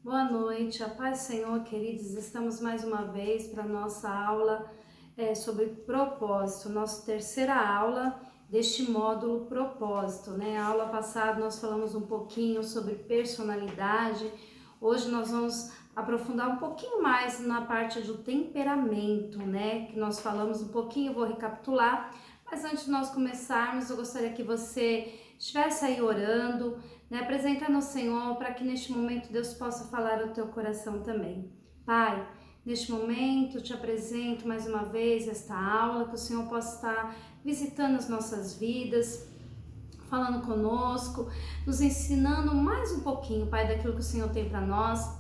Boa noite, a paz do Senhor, queridos. Estamos mais uma vez para a nossa aula sobre propósito, nossa terceira aula deste módulo propósito, né? A aula passada nós falamos um pouquinho sobre personalidade, hoje nós vamos aprofundar um pouquinho mais na parte do temperamento, né? Que nós falamos um pouquinho, vou recapitular, mas antes de nós começarmos, eu gostaria que você estivesse aí orando, né, apresentando ao Senhor para que neste momento Deus possa falar ao teu coração também. Pai, neste momento te apresento mais uma vez esta aula, que o Senhor possa estar visitando as nossas vidas, falando conosco, nos ensinando mais um pouquinho, Pai, daquilo que o Senhor tem para nós.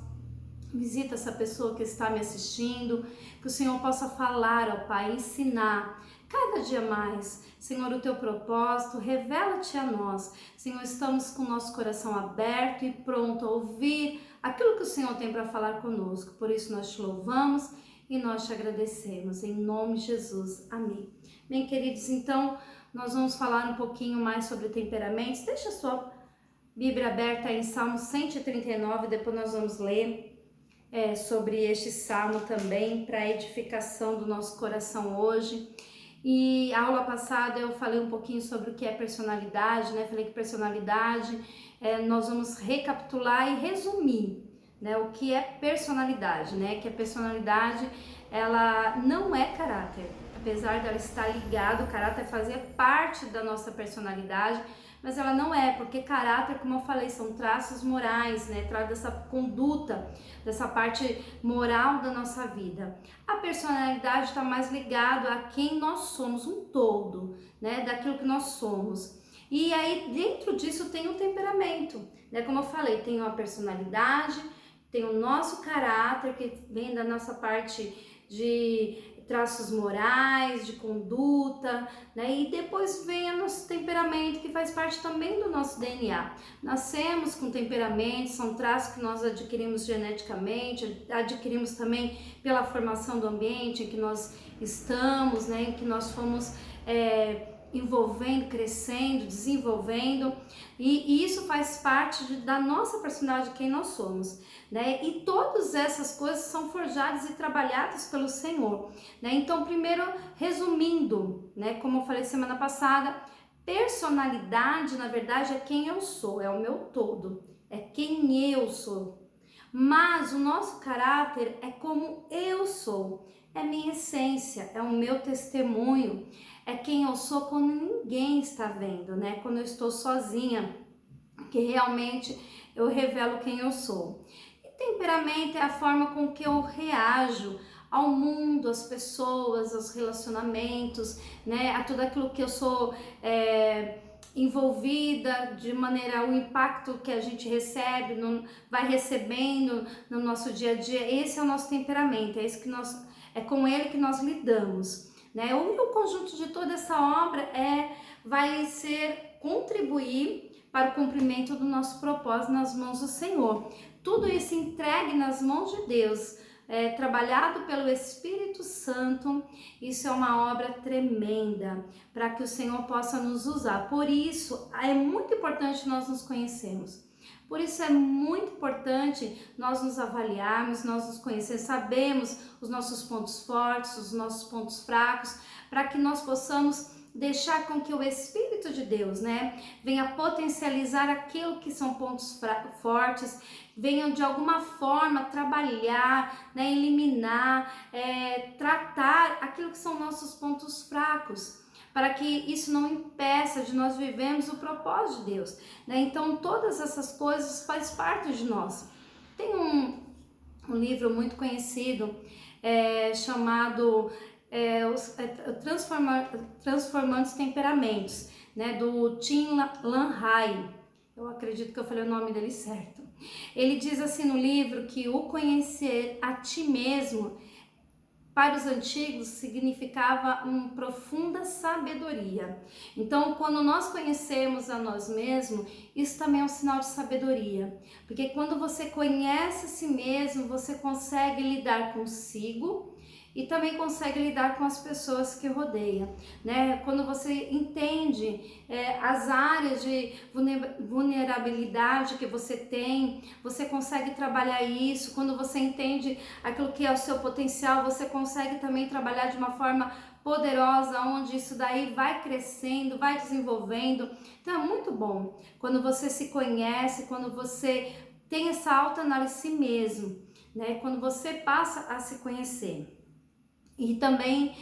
Visita essa pessoa que está me assistindo, que o Senhor possa falar, ó Pai, ensinar cada dia mais. Senhor, o teu propósito, revela-te a nós. Senhor, estamos com o nosso coração aberto e pronto a ouvir aquilo que o Senhor tem para falar conosco. Por isso nós te louvamos e nós te agradecemos. Em nome de Jesus. Amém. Bem, queridos, então nós vamos falar um pouquinho mais sobre temperamentos. Deixa a sua Bíblia aberta em Salmo 139, depois nós vamos ler sobre este salmo também, para edificação do nosso coração hoje. E a aula passada eu falei um pouquinho sobre o que é personalidade, né? Falei que personalidade, nós vamos recapitular e resumir, né? O que é personalidade, né? Que a personalidade, ela não é caráter, apesar dela estar ligada, o caráter fazer parte da nossa personalidade, mas ela não é, porque caráter, como eu falei, são traços morais, né? Traz dessa conduta, dessa parte moral da nossa vida. A personalidade está mais ligado a quem nós somos, um todo, né? Daquilo que nós somos. E aí dentro disso tem o temperamento, né? Como eu falei, tem a personalidade, tem o nosso caráter que vem da nossa parte de traços morais, de conduta, né? E depois vem o nosso temperamento, que faz parte também do nosso DNA. Nascemos com temperamento, são traços que nós adquirimos geneticamente, adquirimos também pela formação do ambiente em que nós estamos, né? Em que nós fomos envolvendo, crescendo, desenvolvendo, e isso faz parte da nossa personalidade, de quem nós somos, né? E todas essas coisas são forjadas e trabalhadas pelo Senhor, né? Então, primeiro, resumindo, né? Como eu falei semana passada, personalidade, na verdade, é quem eu sou, é o meu todo, é quem eu sou. Mas o nosso caráter é como eu sou, é minha essência, é o meu testemunho, é quem eu sou quando ninguém está vendo, né? Quando eu estou sozinha, que realmente eu revelo quem eu sou. E temperamento é a forma com que eu reajo ao mundo, às pessoas, aos relacionamentos, né? A tudo aquilo que eu sou envolvida, de maneira o impacto que a gente recebe, vai recebendo no nosso dia a dia. Esse é o nosso temperamento, é esse que é com ele que nós lidamos, né? O conjunto de toda essa obra vai ser contribuir para o cumprimento do nosso propósito nas mãos do Senhor. Tudo isso entregue nas mãos de Deus, trabalhado pelo Espírito Santo. Isso é uma obra tremenda para que o Senhor possa nos usar. Por isso é muito importante nós nos conhecermos. Por isso é muito importante nós nos avaliarmos, nós nos conhecermos, sabemos os nossos pontos fortes, os nossos pontos fracos, para que nós possamos deixar com que o Espírito de Deus, né, venha potencializar aquilo que são pontos fortes, venham de alguma forma trabalhar, né, eliminar, tratar aquilo que são nossos pontos fracos, para que isso não impeça de nós vivermos o propósito de Deus, né? Então todas essas coisas faz parte de nós. Tem um livro muito conhecido chamado Transformando os Temperamentos, né? Do Tim LaHaye. Eu acredito que eu falei o nome dele certo. Ele diz assim no livro que o conhecer a ti mesmo, para os antigos, significava uma profunda sabedoria. Então, quando nós conhecemos a nós mesmos, isso também é um sinal de sabedoria. Porque quando você conhece a si mesmo, você consegue lidar consigo e também consegue lidar com as pessoas que rodeiam, né? Quando você entende as áreas de vulnerabilidade que você tem, você consegue trabalhar isso. Quando você entende aquilo que é o seu potencial, você consegue também trabalhar de uma forma poderosa, onde isso daí vai crescendo, vai desenvolvendo. Então é muito bom quando você se conhece, quando você tem essa autoanálise de si mesmo, né? Quando você passa a se conhecer. E também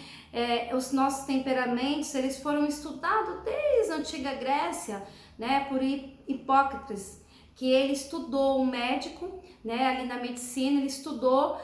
os nossos temperamentos, eles foram estudados desde a antiga Grécia, né, por Hipócrates, que ele estudou, um médico, né, ali na medicina, ele estudou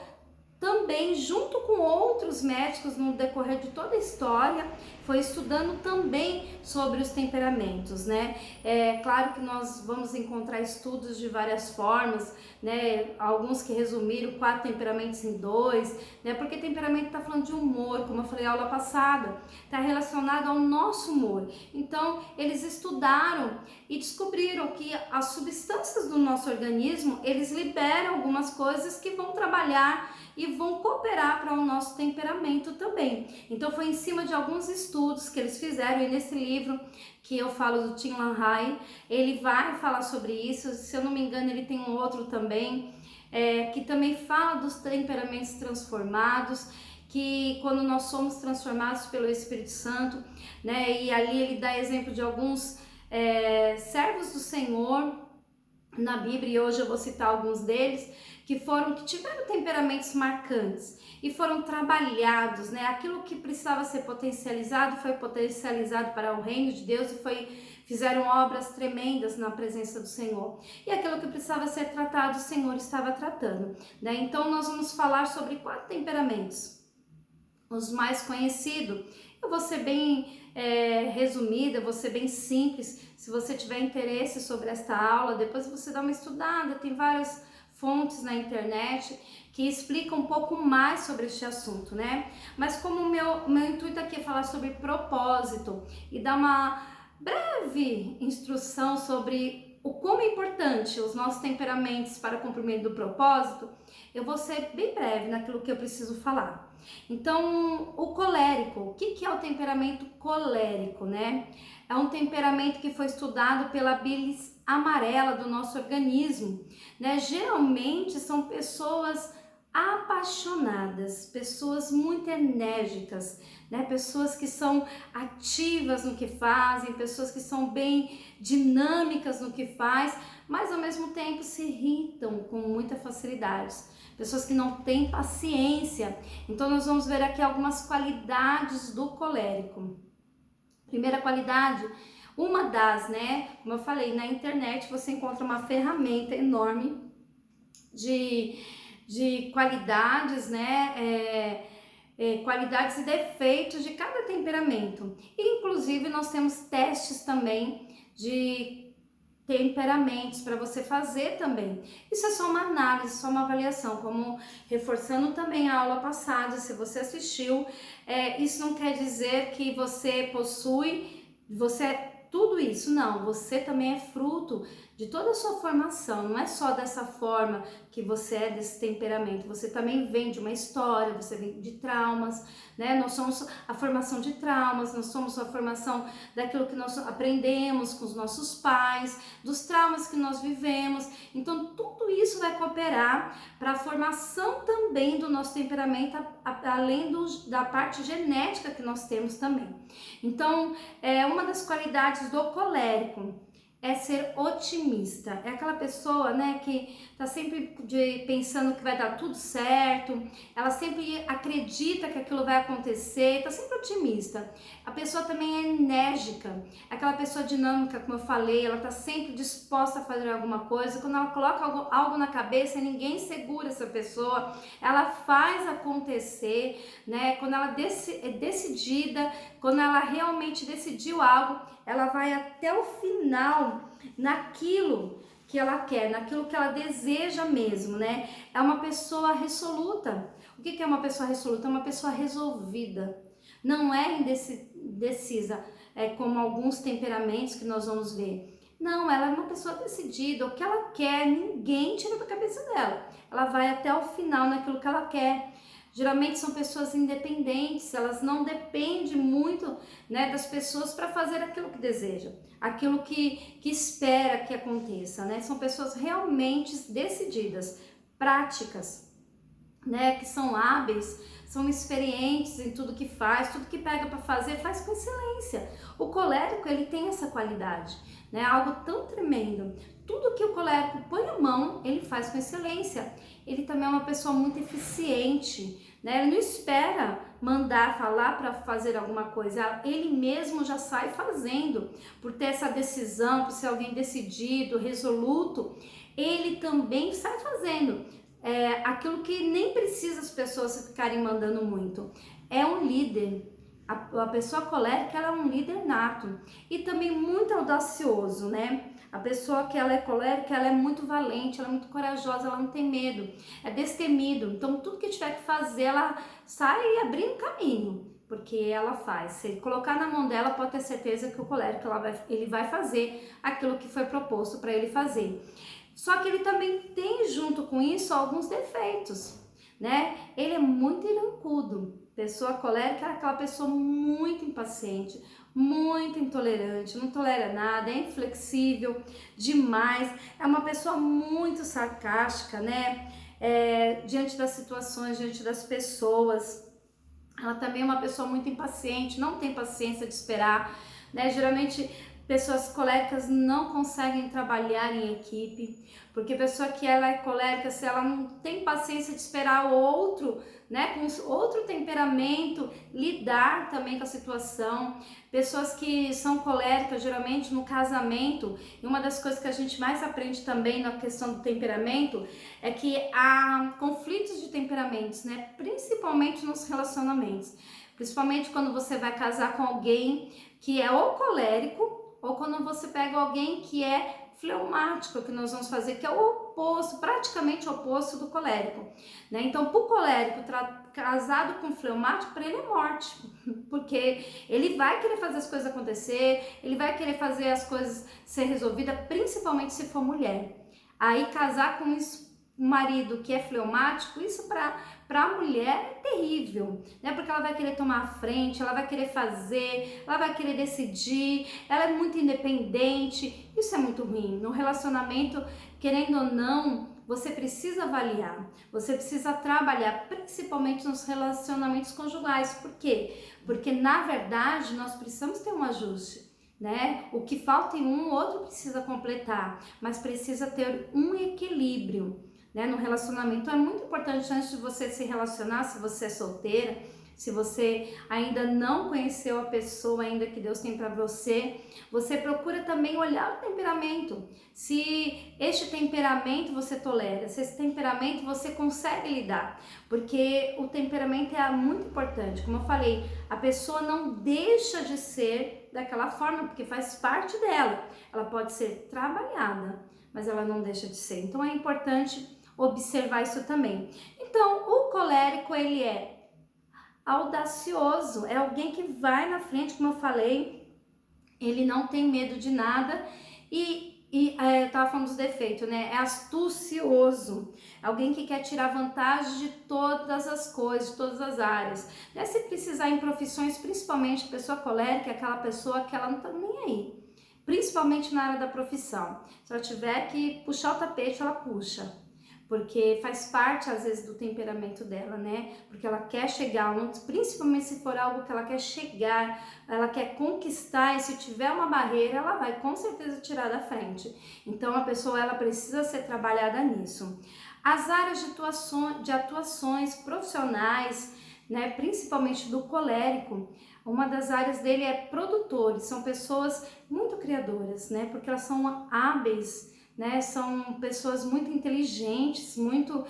também junto com outros médicos no decorrer de toda a história, foi estudando também sobre os temperamentos, né? É claro que nós vamos encontrar estudos de várias formas, né? Alguns que resumiram 4 temperamentos em 2, né? Porque temperamento está falando de humor, como eu falei na aula passada, está relacionado ao nosso humor. Então, eles estudaram e descobriram que as substâncias do nosso organismo, eles liberam algumas coisas que vão trabalhar e vão cooperar para o nosso temperamento também. Então foi em cima de alguns estudos que eles fizeram, e nesse livro que eu falo do Tim LaHaye, ele vai falar sobre isso. Se eu não me engano, ele tem um outro também, que também fala dos temperamentos transformados, que quando nós somos transformados pelo Espírito Santo, né, e ali ele dá exemplo de alguns servos do Senhor na Bíblia, e hoje eu vou citar alguns deles, que tiveram temperamentos marcantes e foram trabalhados, né? Aquilo que precisava ser potencializado foi potencializado para o reino de Deus e fizeram obras tremendas na presença do Senhor. E aquilo que precisava ser tratado, o Senhor estava tratando, né? Então nós vamos falar sobre 4 temperamentos. Os mais conhecidos. Eu vou ser bem resumida, vou ser bem simples. Se você tiver interesse sobre esta aula, depois você dá uma estudada, tem várias fontes na internet que explicam um pouco mais sobre este assunto, né? Mas como o meu intuito aqui é falar sobre propósito e dar uma breve instrução sobre o como é importante os nossos temperamentos para o cumprimento do propósito, eu vou ser bem breve naquilo que eu preciso falar. Então, o colérico, o que é o temperamento colérico, né? É um temperamento que foi estudado pela bilis amarela do nosso organismo, né? Geralmente são pessoas apaixonadas, pessoas muito enérgicas, né? Pessoas que são ativas no que fazem, pessoas que são bem dinâmicas no que faz, mas ao mesmo tempo se irritam com muita facilidade. Pessoas que não têm paciência. Então nós vamos ver aqui algumas qualidades do colérico. Primeira qualidade, uma das, né, como eu falei, na internet você encontra uma ferramenta enorme de qualidades, né, qualidades e defeitos de cada temperamento. E, inclusive, nós temos testes também de temperamentos para você fazer também. Isso é só uma análise, só uma avaliação, como reforçando também a aula passada, se você assistiu, isso não quer dizer que você possui, você é tudo isso, não, você também é fruto de toda a sua formação, não é só dessa forma que você é desse temperamento, você também vem de uma história, você vem de traumas, né? Nós somos a formação de traumas, nós somos a formação daquilo que nós aprendemos com os nossos pais, dos traumas que nós vivemos. Então tudo isso vai cooperar para a formação também do nosso temperamento, além da parte genética que nós temos também. Então, uma das qualidades do colérico é ser otimista. É aquela pessoa, né, que tá sempre pensando que vai dar tudo certo, ela sempre acredita que aquilo vai acontecer, tá sempre otimista. A pessoa também é enérgica, é aquela pessoa dinâmica, como eu falei, ela tá sempre disposta a fazer alguma coisa. Quando ela coloca algo na cabeça, ninguém segura essa pessoa, ela faz acontecer, né? Quando ela é decidida, quando ela realmente decidiu algo, ela vai até o final naquilo que ela quer, naquilo que ela deseja mesmo, né? É uma pessoa resoluta. O que é uma pessoa resoluta? É uma pessoa resolvida. Não é indecisa, como alguns temperamentos que nós vamos ver. Não, ela é uma pessoa decidida. O que ela quer, ninguém tira da cabeça dela. Ela vai até o final naquilo que ela quer. Geralmente são pessoas independentes, elas não dependem muito, né, das pessoas para fazer aquilo que deseja, aquilo que espera que aconteça, né? São pessoas realmente decididas, práticas, né, que são hábeis, são experientes em tudo que faz, tudo que pega para fazer, faz com excelência. O colérico, ele tem essa qualidade, né, algo tão tremendo. Tudo que o colérico põe a mão, ele faz com excelência. Ele também é uma pessoa muito eficiente, né, ele não espera mandar falar para fazer alguma coisa, ele mesmo já sai fazendo, por ter essa decisão, por ser alguém decidido, resoluto, ele também sai fazendo. Aquilo que nem precisa as pessoas ficarem mandando muito. É um líder. A pessoa colérica, ela é um líder nato e também muito audacioso, né? A pessoa que ela é colérica, ela é muito valente, ela é muito corajosa, ela não tem medo, é destemido. Então tudo que tiver que fazer, ela sai abrindo caminho, porque ela faz. Se ele colocar na mão dela, pode ter certeza que o colérico ele vai fazer aquilo que foi proposto para ele fazer. Só que ele também tem junto com isso alguns defeitos, né? Ele é muito irancudo. Pessoa colérica é aquela pessoa muito impaciente, muito intolerante, não tolera nada, é inflexível demais, é uma pessoa muito sarcástica, né? Diante das situações, diante das pessoas. Ela também é uma pessoa muito impaciente, não tem paciência de esperar, né? Geralmente pessoas coléricas não conseguem trabalhar em equipe, porque pessoa que ela é colérica, se ela não tem paciência de esperar o outro, né, com outro temperamento, lidar também com a situação. Pessoas que são coléricas, geralmente no casamento, e uma das coisas que a gente mais aprende também na questão do temperamento, é que há conflitos de temperamentos, né, principalmente nos relacionamentos. Principalmente quando você vai casar com alguém que é ou colérico, ou quando você pega alguém que é fleumático, que nós vamos fazer, que é o oposto, praticamente o oposto do colérico, né? Então, para o colérico casado com fleumático, para ele é morte, porque ele vai querer fazer as coisas acontecer, ele vai querer fazer as coisas ser resolvidas, principalmente se for mulher. Aí casar com um marido que é fleumático, isso para a mulher é terrível, né? Porque ela vai querer tomar a frente, ela vai querer fazer, ela vai querer decidir, ela é muito independente. Isso é muito ruim. No relacionamento, querendo ou não, você precisa avaliar, você precisa trabalhar, principalmente nos relacionamentos conjugais. Por quê? Porque na verdade nós precisamos ter um ajuste, né? O que falta em um, o outro precisa completar, mas precisa ter um equilíbrio, né, no relacionamento. Então é muito importante, antes de você se relacionar, se você é solteira, se você ainda não conheceu a pessoa ainda que Deus tem para você, você procura também olhar o temperamento. Se este temperamento você tolera, se esse temperamento você consegue lidar, porque o temperamento é muito importante. Como eu falei, a pessoa não deixa de ser daquela forma, porque faz parte dela. Ela pode ser trabalhada, mas ela não deixa de ser. Então é importante observar isso também. Então, o colérico, ele é audacioso, é alguém que vai na frente, como eu falei, ele não tem medo de nada eu tava falando dos defeitos, né? É astucioso, alguém que quer tirar vantagem de todas as coisas, de todas as áreas, né? Se precisar em profissões, principalmente pessoa colérica, é aquela pessoa que ela não tá nem aí, principalmente na área da profissão. Se ela tiver que puxar o tapete, ela puxa, porque faz parte às vezes do temperamento dela, né? Porque ela quer chegar, principalmente se for algo que ela quer chegar, ela quer conquistar, e se tiver uma barreira, ela vai com certeza tirar da frente. Então a pessoa, ela precisa ser trabalhada nisso. As áreas de atuações profissionais, né, principalmente do colérico, uma das áreas dele é produtores, são pessoas muito criadoras, né? Porque elas são hábeis, né? São pessoas muito inteligentes, muito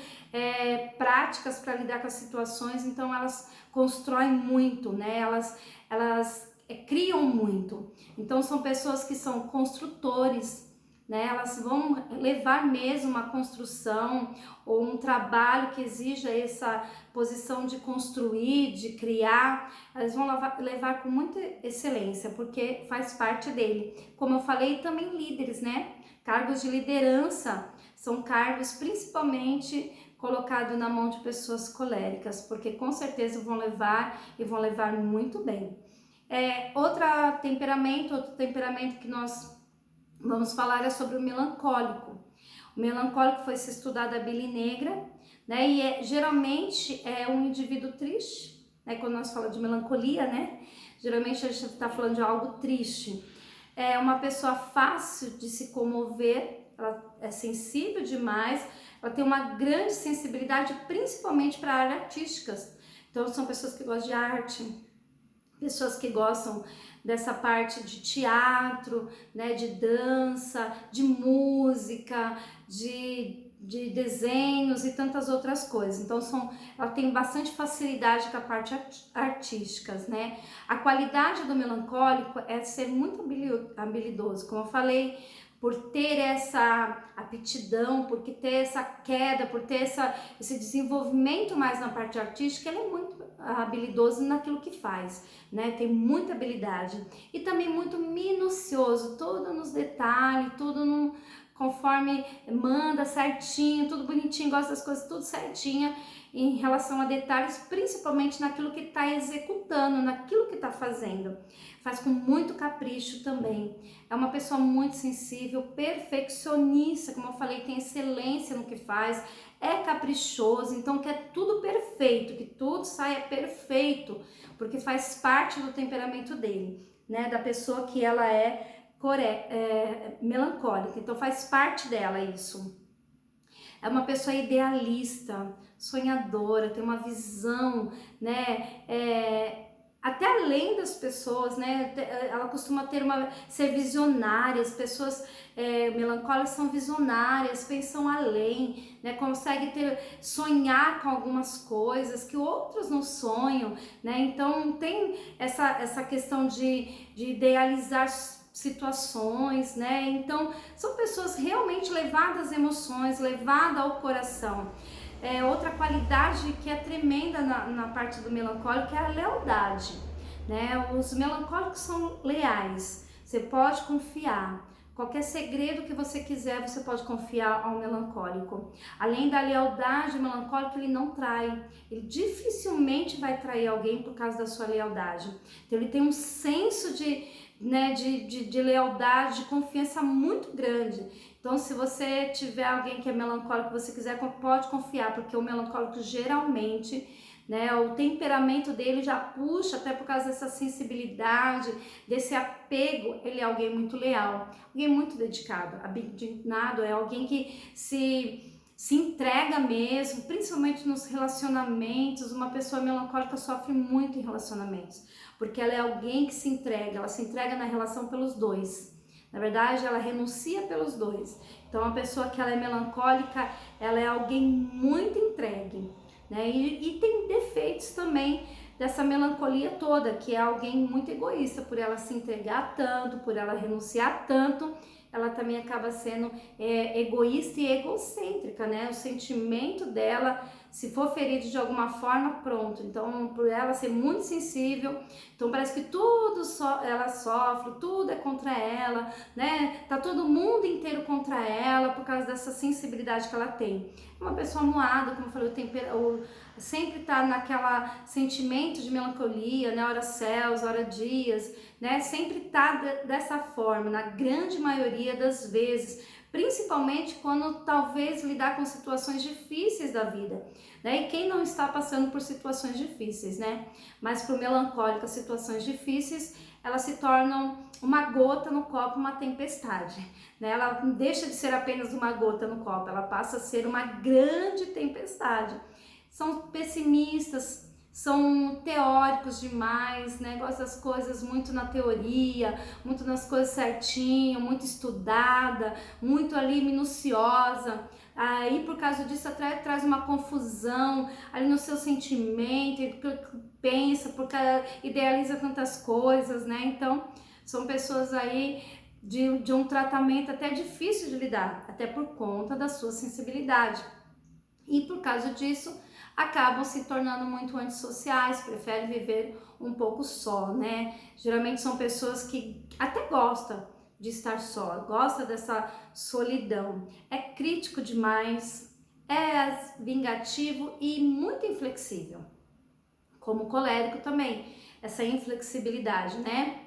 práticas para lidar com as situações, então elas constroem muito, né? Elas criam muito. Então são pessoas que são construtores, né? Elas vão levar mesmo uma construção ou um trabalho que exija essa posição de construir, de criar, elas vão levar com muita excelência, porque faz parte dele. Como eu falei, também líderes, né? Cargos de liderança são cargos principalmente colocado na mão de pessoas coléricas, porque com certeza vão levar e vão levar muito bem. Outro temperamento que nós vamos falar é sobre o melancólico. O melancólico foi se estudado a bile negra, né? E geralmente é um indivíduo triste, né? Quando nós falamos de melancolia, né? Geralmente a gente está falando de algo triste. É uma pessoa fácil de se comover, ela é sensível demais, ela tem uma grande sensibilidade, principalmente para áreas artísticas. Então são pessoas que gostam de arte, pessoas que gostam dessa parte de teatro, né, de dança, de música, de desenhos e tantas outras coisas. Então ela tem bastante facilidade com a parte artística, né? A qualidade do melancólico é ser muito habilidoso, como eu falei, por ter essa aptidão, por ter essa queda, por ter esse desenvolvimento mais na parte artística, ele é muito habilidoso naquilo que faz, né? Tem muita habilidade e também muito minucioso, tudo nos detalhes, tudo conforme manda certinho, tudo bonitinho, gosta das coisas tudo certinha em relação a detalhes, principalmente naquilo que está executando, naquilo que está fazendo. Faz com muito capricho também. É uma pessoa muito sensível, perfeccionista, como eu falei, tem excelência no que faz, é caprichoso, então quer tudo perfeito, que tudo saia perfeito, porque faz parte do temperamento dele, né? Da pessoa que ela melancólica, então faz parte dela isso. É uma pessoa idealista, sonhadora, tem uma visão, né? Até além das pessoas, né? Ela costuma ser visionária. As pessoas melancólicas são visionárias, pensam além, né? Conseguem sonhar com algumas coisas que outros não sonham, né? Então tem essa questão de idealizar situações, né? Então são pessoas realmente levadas às emoções, levadas ao coração. Outra qualidade que é tremenda na parte do melancólico é a lealdade, né? Os melancólicos são leais, você pode confiar. Qualquer segredo que você quiser, você pode confiar ao melancólico. Além da lealdade, o melancólico ele não trai. Ele dificilmente vai trair alguém por causa da sua lealdade. Então ele tem um senso de lealdade, de confiança muito grande. Então, se você tiver alguém que é melancólico, você quiser, pode confiar, porque o melancólico geralmente, né, o temperamento dele já puxa, até por causa dessa sensibilidade, desse apego, ele é alguém muito leal, alguém muito dedicado. Abnegado é alguém que se entrega mesmo, principalmente nos relacionamentos. Uma pessoa melancólica sofre muito em relacionamentos, porque ela é alguém que se entrega, ela se entrega na relação pelos dois. Na verdade, ela renuncia pelos dois. Então, uma pessoa que ela é melancólica, ela é alguém muito entregue, né? E tem defeitos também dessa melancolia toda, que é alguém muito egoísta, por ela se entregar tanto, por ela renunciar tanto, ela também acaba sendo egoísta e egocêntrica, né? O sentimento dela, se for ferido de alguma forma, pronto. Então, por ela ser muito sensível, então parece que tudo ela sofre, tudo é contra ela, né? Tá todo mundo inteiro contra ela por causa dessa sensibilidade que ela tem. Uma pessoa moada, como eu falei, sempre tá naquela sentimento de melancolia, né? Ora céus, ora dias, né? Sempre tá dessa forma, na grande maioria das vezes, principalmente quando talvez lidar com situações difíceis da vida, né? E quem não está passando por situações difíceis, né? Mas para o melancólico, as situações difíceis, elas se tornam uma gota no copo, uma tempestade, né? Ela deixa de ser apenas uma gota no copo, ela passa a ser uma grande tempestade. São pessimistas, são teóricos demais, né? Gostam das coisas muito na teoria, muito nas coisas certinho, muito estudada, muito ali minuciosa. Aí por causa disso até traz uma confusão ali no seu sentimento, pensa, porque idealiza tantas coisas, né? Então são pessoas aí de um tratamento até difícil de lidar, até por conta da sua sensibilidade. E por causa disso acabam se tornando muito antissociais, preferem viver um pouco só, né? Geralmente são pessoas que até gostam de estar só, gosta dessa solidão, é crítico demais, é vingativo e muito inflexível. Como o colérico também, essa inflexibilidade, né?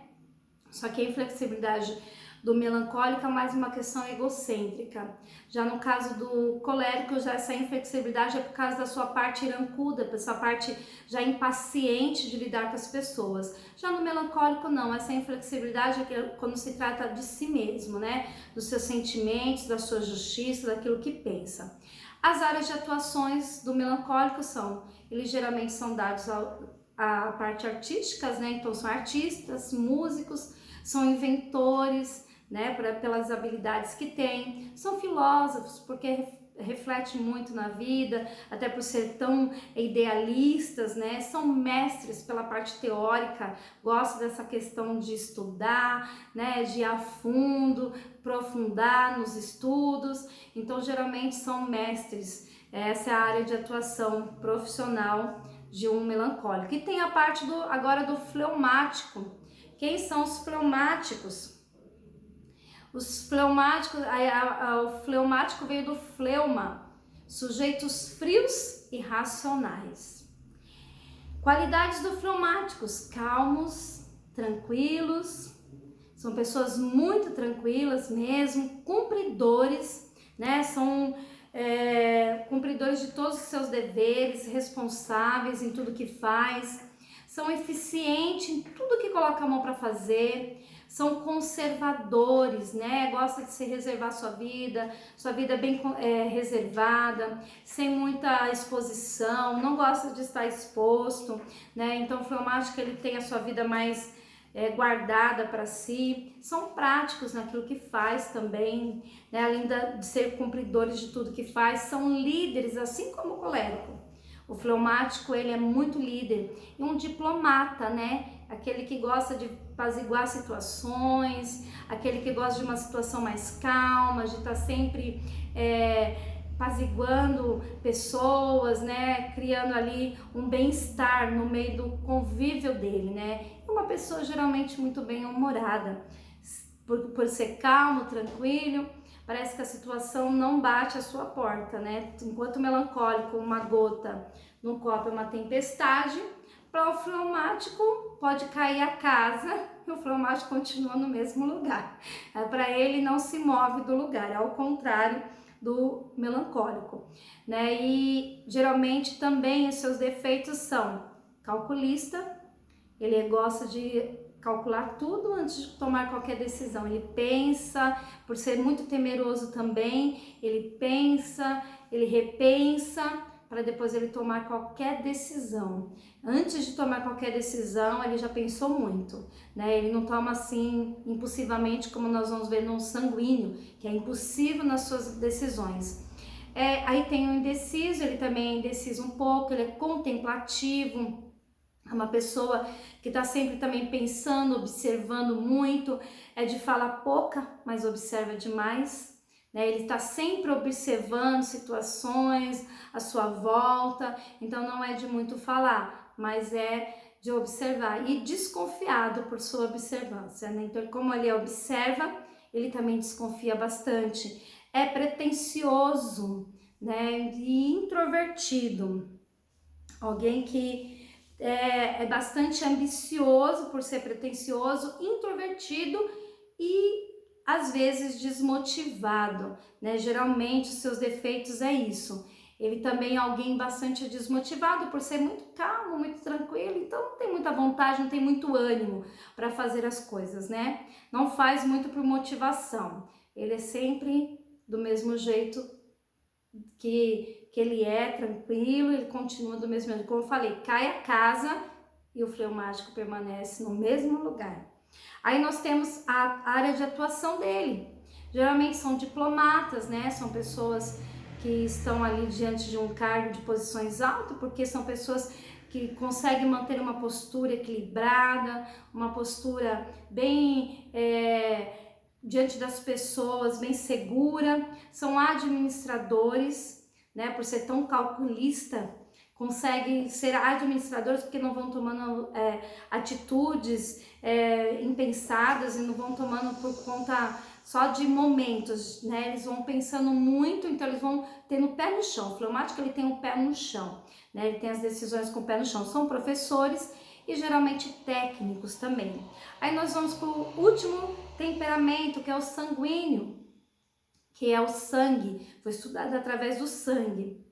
Só que a inflexibilidade do melancólico é mais uma questão egocêntrica. Já no caso do colérico, já essa inflexibilidade é por causa da sua parte irancuda, da sua parte já impaciente de lidar com as pessoas. Já no melancólico não, essa inflexibilidade é quando se trata de si mesmo, né? Dos seus sentimentos, da sua justiça, daquilo que pensa. As áreas de atuações do melancólico eles geralmente são dados à parte artísticas, né? Então são artistas, músicos, são inventores, né? Pelas habilidades que têm, são filósofos, porque reflete muito na vida, até por ser tão idealistas, né? São mestres pela parte teórica, gostam dessa questão de estudar, né? De ir a fundo, aprofundar nos estudos, então geralmente são mestres. Essa é a área de atuação profissional de um melancólico. E tem a parte agora do fleumático. Quem são os fleumáticos? Os fleumáticos, o fleumático veio do fleuma, sujeitos frios e racionais. Qualidades do fleumáticos: calmos, tranquilos, são pessoas muito tranquilas mesmo, cumpridores, né? São cumpridores de todos os seus deveres, responsáveis em tudo que faz, são eficientes em tudo que coloca a mão para fazer, são conservadores, né? Gosta de se reservar sua vida bem reservada, sem muita exposição, não gosta de estar exposto, né? Então o fleumático ele tem a sua vida mais guardada para si, são práticos naquilo que faz também, né? Além de ser cumpridores de tudo que faz, são líderes, assim como o colérico. O fleumático ele é muito líder e um diplomata, né? Aquele que gosta de apaziguar situações, aquele que gosta de uma situação mais calma, de estar sempre apaziguando pessoas, né? Criando ali um bem-estar no meio do convívio dele, né? Uma pessoa geralmente muito bem-humorada, por ser calmo, tranquilo, parece que a situação não bate à sua porta, né? Enquanto o melancólico, uma gota no copo é uma tempestade, para o fleumático pode cair a casa e o fleumático continua no mesmo lugar. Para ele não se move do lugar, ao contrário do melancólico, né? E geralmente também os seus defeitos são calculista, ele gosta de calcular tudo antes de tomar qualquer decisão. Ele pensa, por ser muito temeroso também, ele pensa, ele repensa para depois ele tomar qualquer decisão. Antes de tomar qualquer decisão, ele já pensou muito, né? Ele não toma assim impulsivamente, como nós vamos ver no sanguíneo, que é impulsivo nas suas decisões. Aí tem o indeciso, ele também é indeciso um pouco, ele é contemplativo, é uma pessoa que está sempre também pensando, observando muito, é de fala pouca, mas observa demais, né? Ele está sempre observando situações à sua volta, então não é de muito falar, mas é de observar e desconfiado por sua observância, né? Então, como ele observa, ele também desconfia bastante, é pretensioso, né? E introvertido, alguém que é bastante ambicioso por ser pretensioso, introvertido e às vezes desmotivado, né? Geralmente os seus defeitos é isso. Ele também é alguém bastante desmotivado por ser muito calmo, muito tranquilo, então não tem muita vontade, não tem muito ânimo para fazer as coisas, né? Não faz muito por motivação. Ele é sempre do mesmo jeito que ele é tranquilo, ele continua do mesmo jeito. Como eu falei, cai a casa e o fleumático permanece no mesmo lugar. Aí nós temos a área de atuação dele. Geralmente são diplomatas, né? São pessoas que estão ali diante de um cargo de posições altas, porque são pessoas que conseguem manter uma postura equilibrada, uma postura bem diante das pessoas, bem segura. São administradores, né? Por ser tão calculista, conseguem ser administradores porque não vão tomando atitudes impensadas e não vão tomando por conta só de momentos, né? Eles vão pensando muito, então eles vão tendo o pé no chão. O fleumático, ele tem o pé no chão, né? Ele tem as decisões com o pé no chão. São professores e geralmente técnicos também. Aí nós vamos para o último temperamento, que é o sanguíneo, que é o sangue. Foi estudado através do sangue.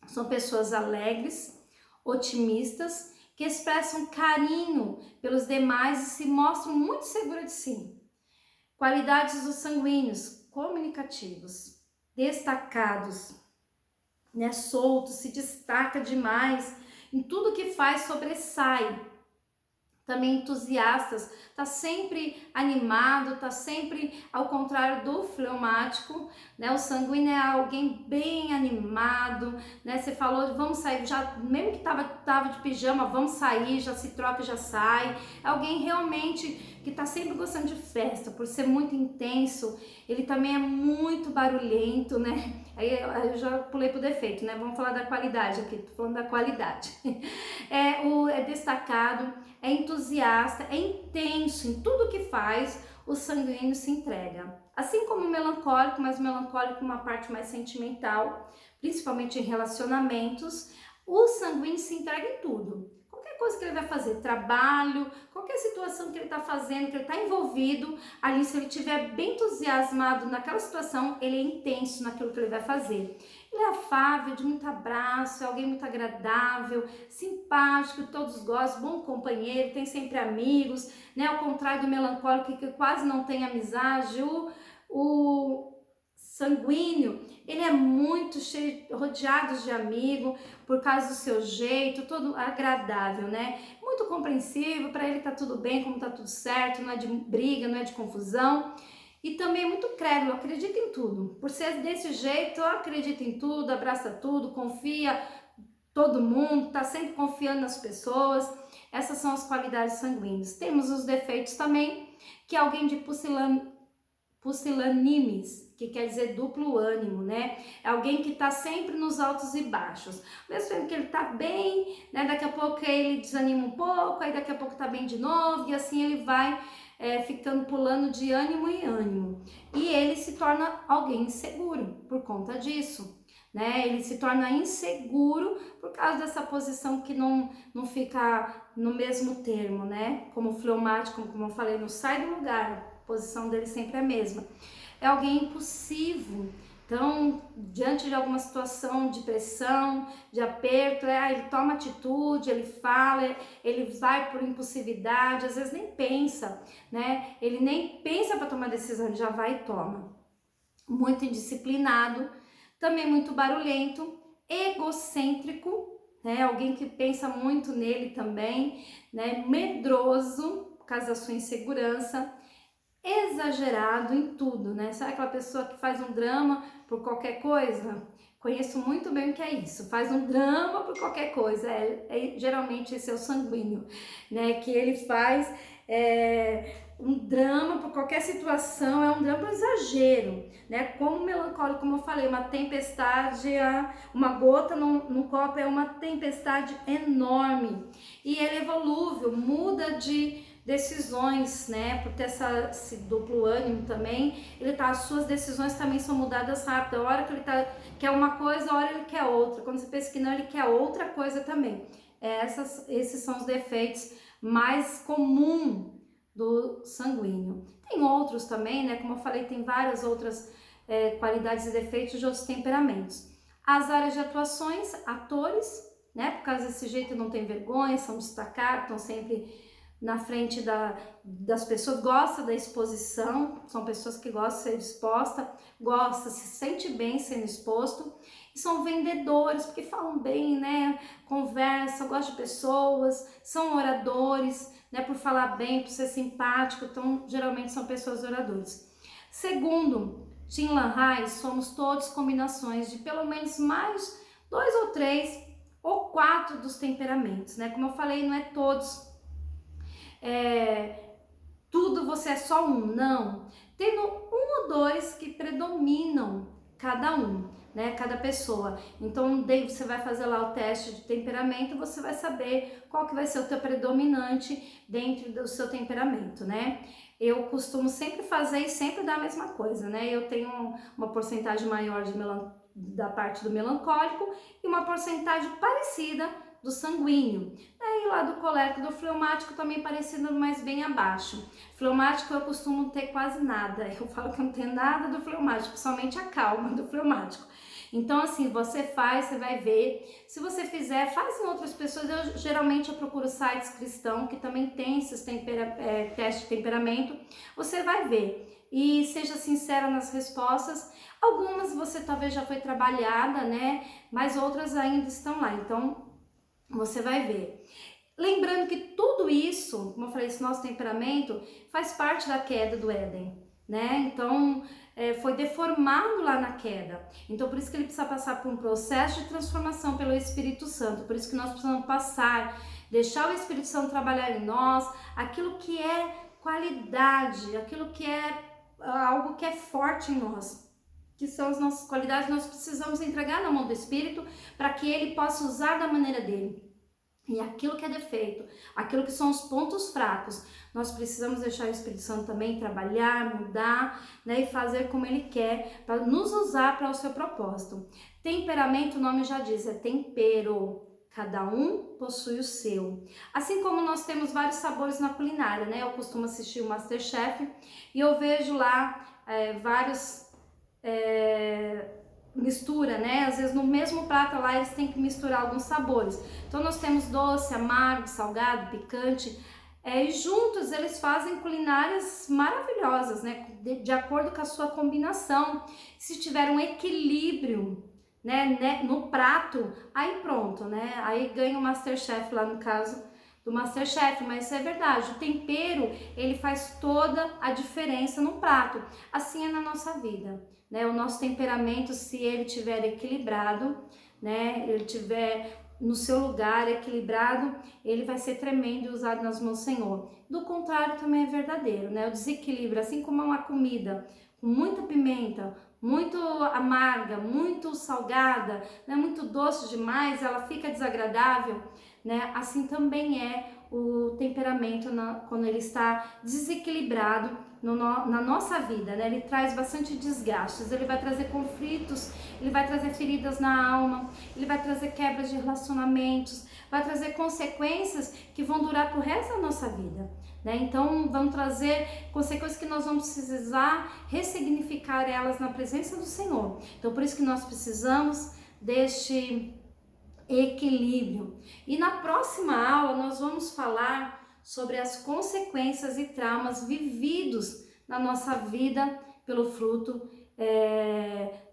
São pessoas alegres, otimistas, que expressam carinho pelos demais e se mostram muito seguras de si. Qualidades dos sanguíneos: comunicativos, destacados, né, soltos, se destaca demais, em tudo que faz sobressai. Também entusiastas, tá sempre animado, tá sempre ao contrário do fleumático, né? O sanguíneo é alguém bem animado, né? Você falou, vamos sair, já mesmo que tava de pijama, vamos sair, já se troca, já sai. É alguém realmente que tá sempre gostando de festa, por ser muito intenso. Ele também é muito barulhento, né? Aí eu já pulei pro defeito, né? Vamos falar da qualidade aqui, tô falando da qualidade. É destacado, é entusiasta, é intenso em tudo que faz, o sanguíneo se entrega. Assim como o melancólico, mas o melancólico uma parte mais sentimental, principalmente em relacionamentos, o sanguíneo se entrega em tudo. Qualquer coisa que ele vai fazer, trabalho, qualquer situação que ele está fazendo, que ele está envolvido, ali se ele estiver bem entusiasmado naquela situação, ele é intenso naquilo que ele vai fazer. Ele é afável, de muito abraço, é alguém muito agradável, simpático, todos gostam, bom companheiro, tem sempre amigos, né? Ao contrário do melancólico que quase não tem amizade, o sanguíneo, ele é muito cheio, rodeado de amigos, por causa do seu jeito, todo agradável, né? Muito compreensivo, para ele tá tudo bem, como tá tudo certo, não é de briga, não é de confusão. E também é muito crédulo, acredita em tudo. Por ser desse jeito, acredita em tudo, abraça tudo, confia todo mundo, tá sempre confiando nas pessoas. Essas são as qualidades sanguíneas. Temos os defeitos também, que é alguém de pusilânimes, que quer dizer duplo ânimo, né? É alguém que tá sempre nos altos e baixos. Mesmo tempo que ele tá bem, né? Daqui a pouco ele desanima um pouco, aí daqui a pouco tá bem de novo, e assim ele vai ficando pulando de ânimo em ânimo. E ele se torna alguém inseguro por conta disso, né? Ele se torna inseguro por causa dessa posição que não fica no mesmo termo, né? Como o fleumático, como eu falei, não sai do lugar, a posição dele sempre é a mesma. É alguém impulsivo. Então, diante de alguma situação de pressão, de aperto, ele toma atitude, ele fala, ele vai por impulsividade, às vezes nem pensa, né? Ele nem pensa para tomar decisão, ele já vai e toma. Muito indisciplinado, também muito barulhento, egocêntrico, né? Alguém que pensa muito nele também, né? Medroso, por causa da sua insegurança, exagerado em tudo, né? Sabe aquela pessoa que faz um drama por qualquer coisa? Conheço muito bem o que é isso, faz um drama por qualquer coisa, geralmente esse é o sanguíneo, né? Que ele faz um drama por qualquer situação, é um drama por exagero, né? Como o melancólico, como eu falei, uma tempestade, uma gota num copo é uma tempestade enorme, e ele é volúvel, muda de decisões, né? Por ter esse duplo ânimo também, as suas decisões também são mudadas rápido. A hora que ele quer uma coisa, a hora ele quer outra. Quando você pensa que não, ele quer outra coisa também. Esses são os defeitos mais comuns do sanguíneo. Tem outros também, né? Como eu falei, tem várias outras qualidades e defeitos de outros temperamentos. As áreas de atuações, atores, né? Por causa desse jeito não tem vergonha, são destacados, estão sempre na frente das pessoas, gosta da exposição, são pessoas que gostam de ser exposta, se sente bem sendo exposto, e são vendedores, porque falam bem, né, conversam, gostam de pessoas, são oradores, né, por falar bem, por ser simpático, então geralmente são pessoas oradores. Segundo Tim LaHaye, somos todos combinações de pelo menos mais 2 ou 3 ou 4 dos temperamentos, né, como eu falei, não é todos tudo você é só um, não. Tendo 1 ou 2 que predominam cada um, né, cada pessoa. Então, daí você vai fazer lá o teste de temperamento, você vai saber qual que vai ser o teu predominante dentro do seu temperamento, né. eu costumo sempre fazer e sempre dar a mesma coisa, né? Eu tenho uma porcentagem maior da parte do melancólico e uma porcentagem parecida do sanguíneo. Daí lá do colérico, do fleumático também parecido, mas bem abaixo. Fleumático eu costumo ter quase nada. Eu falo que eu não tenho nada do fleumático, somente a calma do fleumático. Então assim, você faz, você vai ver. Se você fizer, faz em outras pessoas. Geralmente eu procuro sites cristãos que também tem esses testes de temperamento. Você vai ver. E seja sincera nas respostas. Algumas você talvez já foi trabalhada, né? Mas outras ainda estão lá. Então, você vai ver. Lembrando que tudo isso, como eu falei, esse nosso temperamento faz parte da queda do Éden, né? Então, foi deformado lá na queda. Então, por isso que ele precisa passar por um processo de transformação pelo Espírito Santo. Por isso que nós precisamos passar, deixar o Espírito Santo trabalhar em nós, aquilo que é qualidade, aquilo que é algo que é forte em nós, que são as nossas qualidades. Nós precisamos entregar na mão do Espírito para que ele possa usar da maneira dele. E aquilo que é defeito, aquilo que são os pontos fracos, nós precisamos deixar o Espírito Santo também trabalhar, mudar, né, e fazer como ele quer, para nos usar para o seu propósito. Temperamento, o nome já diz, é tempero. Cada um possui o seu. Assim como nós temos vários sabores na culinária, né? Eu costumo assistir o MasterChef e eu vejo lá vários... mistura, né? Às vezes no mesmo prato lá eles têm que misturar alguns sabores. Então nós temos doce, amargo, salgado, picante, e juntos eles fazem culinárias maravilhosas, né? De acordo com a sua combinação. Se tiver um equilíbrio, né, no prato, aí pronto, né? Aí ganha o MasterChef lá no caso do MasterChef, mas isso é verdade, o tempero, ele faz toda a diferença no prato. Assim é na nossa vida, né? O nosso temperamento, se ele tiver equilibrado, né, ele tiver no seu lugar equilibrado, ele vai ser tremendo e usado nas mãos do Senhor. Do contrário, também é verdadeiro, né? O desequilíbrio, assim como uma comida com muita pimenta, muito amarga, muito salgada, né, muito doce demais, ela fica desagradável, né? Assim também é o temperamento quando ele está desequilibrado na nossa vida, né? Ele traz bastante desgastes, ele vai trazer conflitos, ele vai trazer feridas na alma, ele vai trazer quebras de relacionamentos, vai trazer consequências que vão durar pro resto da nossa vida, né? Então vão trazer consequências que nós vamos precisar ressignificar elas na presença do Senhor. Então por isso que nós precisamos deste equilíbrio. E na próxima aula nós vamos falar sobre as consequências e traumas vividos na nossa vida pelo fruto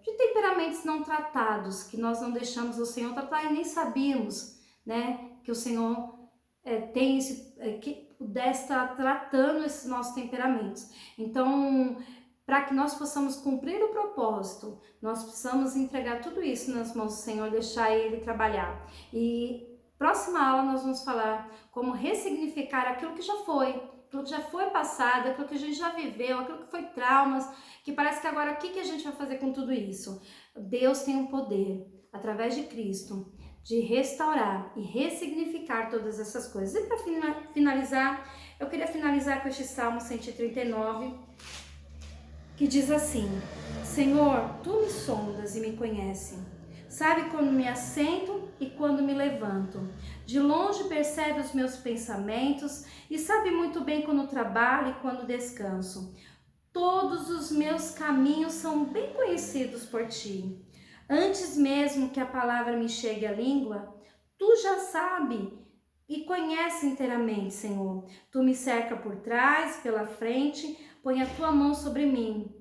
de temperamentos não tratados, que nós não deixamos o Senhor tratar e nem sabíamos, né, que o Senhor tem que pudesse estar tratando esses nossos temperamentos. Então, para que nós possamos cumprir o propósito, nós precisamos entregar tudo isso nas mãos do Senhor, deixar Ele trabalhar. E próxima aula nós vamos falar como ressignificar aquilo que já foi passado, aquilo que a gente já viveu, aquilo que foi traumas, que parece que agora o que a gente vai fazer com tudo isso? Deus tem o poder, através de Cristo, de restaurar e ressignificar todas essas coisas. E para finalizar, eu queria finalizar com este Salmo 139, que diz assim: Senhor, Tu me sondas e me conheces. Sabe quando me assento e quando me levanto. De longe percebe os meus pensamentos e sabe muito bem quando trabalho e quando descanso. Todos os meus caminhos são bem conhecidos por Ti. Antes mesmo que a palavra me chegue à língua, Tu já sabe e conhece inteiramente, Senhor. Tu me cerca por trás, pela frente, põe a Tua mão sobre mim.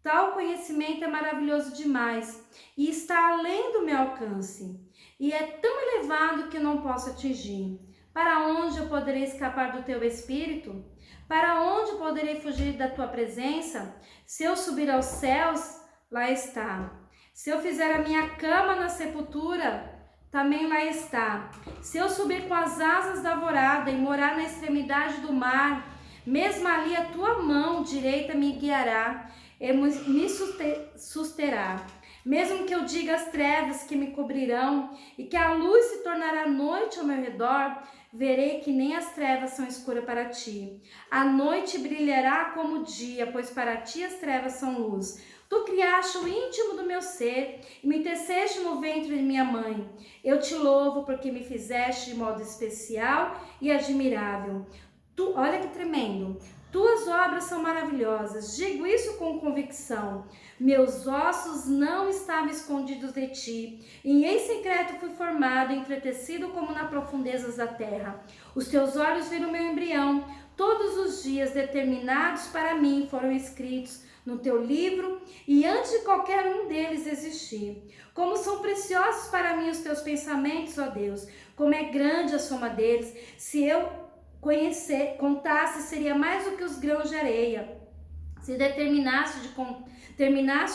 Tal conhecimento é maravilhoso demais e está além do meu alcance. E é tão elevado que não posso atingir. Para onde eu poderei escapar do Teu Espírito? Para onde poderei fugir da Tua presença? Se eu subir aos céus, lá está. Se eu fizer a minha cama na sepultura, também lá está. Se eu subir com as asas da alvorada e morar na extremidade do mar, mesmo ali a Tua mão direita me guiará e me susterá. Mesmo que eu diga as trevas que me cobrirão e que a luz se tornará noite ao meu redor, verei que nem as trevas são escuras para ti. A noite brilhará como o dia, pois para ti as trevas são luz. Tu criaste o íntimo do meu ser e me teceste no ventre de minha mãe. Eu te louvo porque me fizeste de modo especial e admirável. Olha que tremendo. Tuas obras são maravilhosas. Digo isso com convicção. Meus ossos não estavam escondidos de ti, e em secreto fui formado, entretecido como nas profundezas da terra. Os teus olhos viram meu embrião. Todos os dias determinados para mim foram escritos no teu livro, e antes de qualquer um deles existir. Como são preciosos para mim os teus pensamentos, ó Deus, como é grande a soma deles. Se eu contasse, seria mais do que os grãos de areia. Se terminasse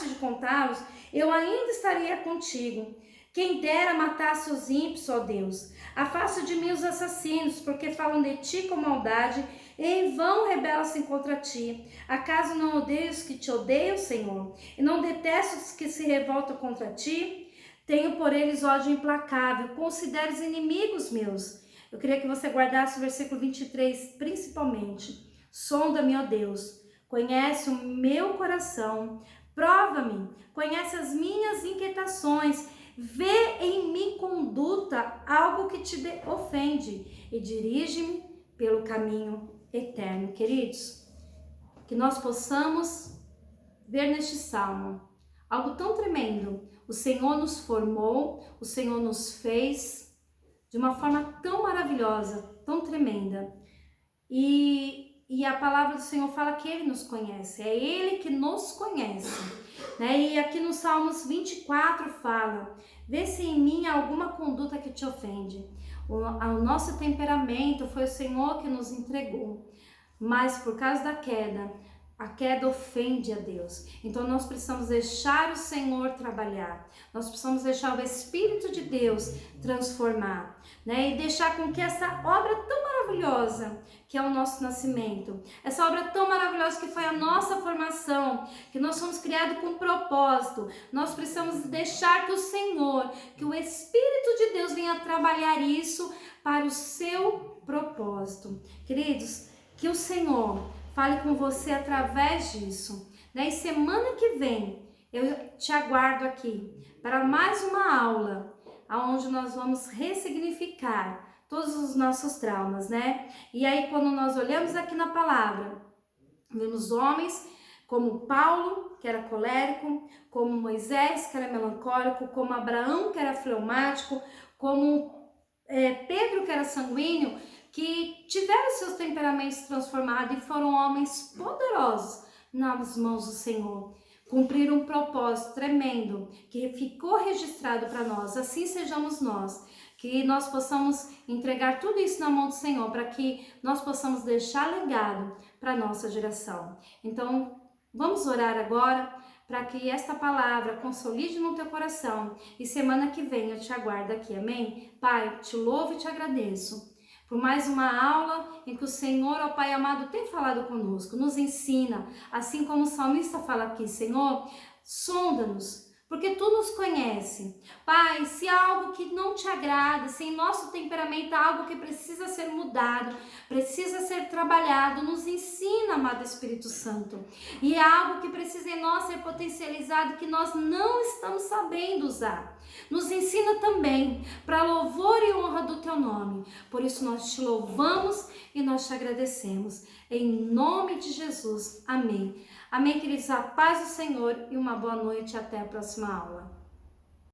de contá-los, eu ainda estaria contigo. Quem dera matasse os ímpios, ó Deus. Afasta de mim os assassinos, porque falam de ti com maldade, e em vão rebelam-se contra ti. Acaso não odeio os que te odeiam, Senhor? E não detesto os que se revoltam contra ti? Tenho por eles ódio implacável, considero os inimigos meus. Eu queria que você guardasse o versículo 23, principalmente. Sonda-me, ó Deus, conhece o meu coração, prova-me, conhece as minhas inquietações, vê em mim conduta, algo que te ofende, e dirige-me pelo caminho eterno. Queridos, que nós possamos ver neste salmo algo tão tremendo. O Senhor nos formou, o Senhor nos fez de uma forma tão maravilhosa, tão tremenda. E a palavra do Senhor fala que Ele nos conhece, é Ele que nos conhece, né? E aqui no Salmos 24 fala, vê se em mim há alguma conduta que te ofende. O nosso temperamento foi o Senhor que nos entregou, mas por causa da queda, a queda ofende a Deus. Então nós precisamos deixar o Senhor trabalhar. Nós precisamos deixar o Espírito de Deus transformar, né? E deixar com que essa obra tão maravilhosa, que é o nosso nascimento, essa obra tão maravilhosa que foi a nossa formação, que nós somos criados com propósito, nós precisamos deixar que o Senhor, que o Espírito de Deus venha trabalhar isso para o seu propósito. Queridos, que o Senhor fale com você através disso, né? E semana que vem eu te aguardo aqui para mais uma aula, onde nós vamos ressignificar todos os nossos traumas, né? E aí quando nós olhamos aqui na palavra, vemos homens como Paulo, que era colérico, como Moisés, que era melancólico, como Abraão, que era fleumático, como Pedro, que era sanguíneo, que tiveram seus temperamentos transformados e foram homens poderosos nas mãos do Senhor. Cumpriram um propósito tremendo que ficou registrado para nós. Assim sejamos nós, que nós possamos entregar tudo isso na mão do Senhor, para que nós possamos deixar legado para a nossa geração. Então, vamos orar agora para que esta palavra consolide no teu coração, e semana que vem eu te aguardo aqui, amém? Pai, te louvo e te agradeço por mais uma aula em que o Senhor, ó Pai amado, tem falado conosco, nos ensina, assim como o salmista fala aqui, Senhor, sonda-nos, porque Tu nos conhece. Pai, se há algo que não Te agrada, se em nosso temperamento há algo que precisa ser mudado, precisa ser trabalhado, nos ensina, amado Espírito Santo. E é algo que precisa em nós ser potencializado, que nós não estamos sabendo usar. Nos ensina também, para louvor e honra do Teu nome. Por isso nós Te louvamos e nós Te agradecemos. Em nome de Jesus. Amém. Amém, queridos. A paz do Senhor e uma boa noite. Até a próxima aula.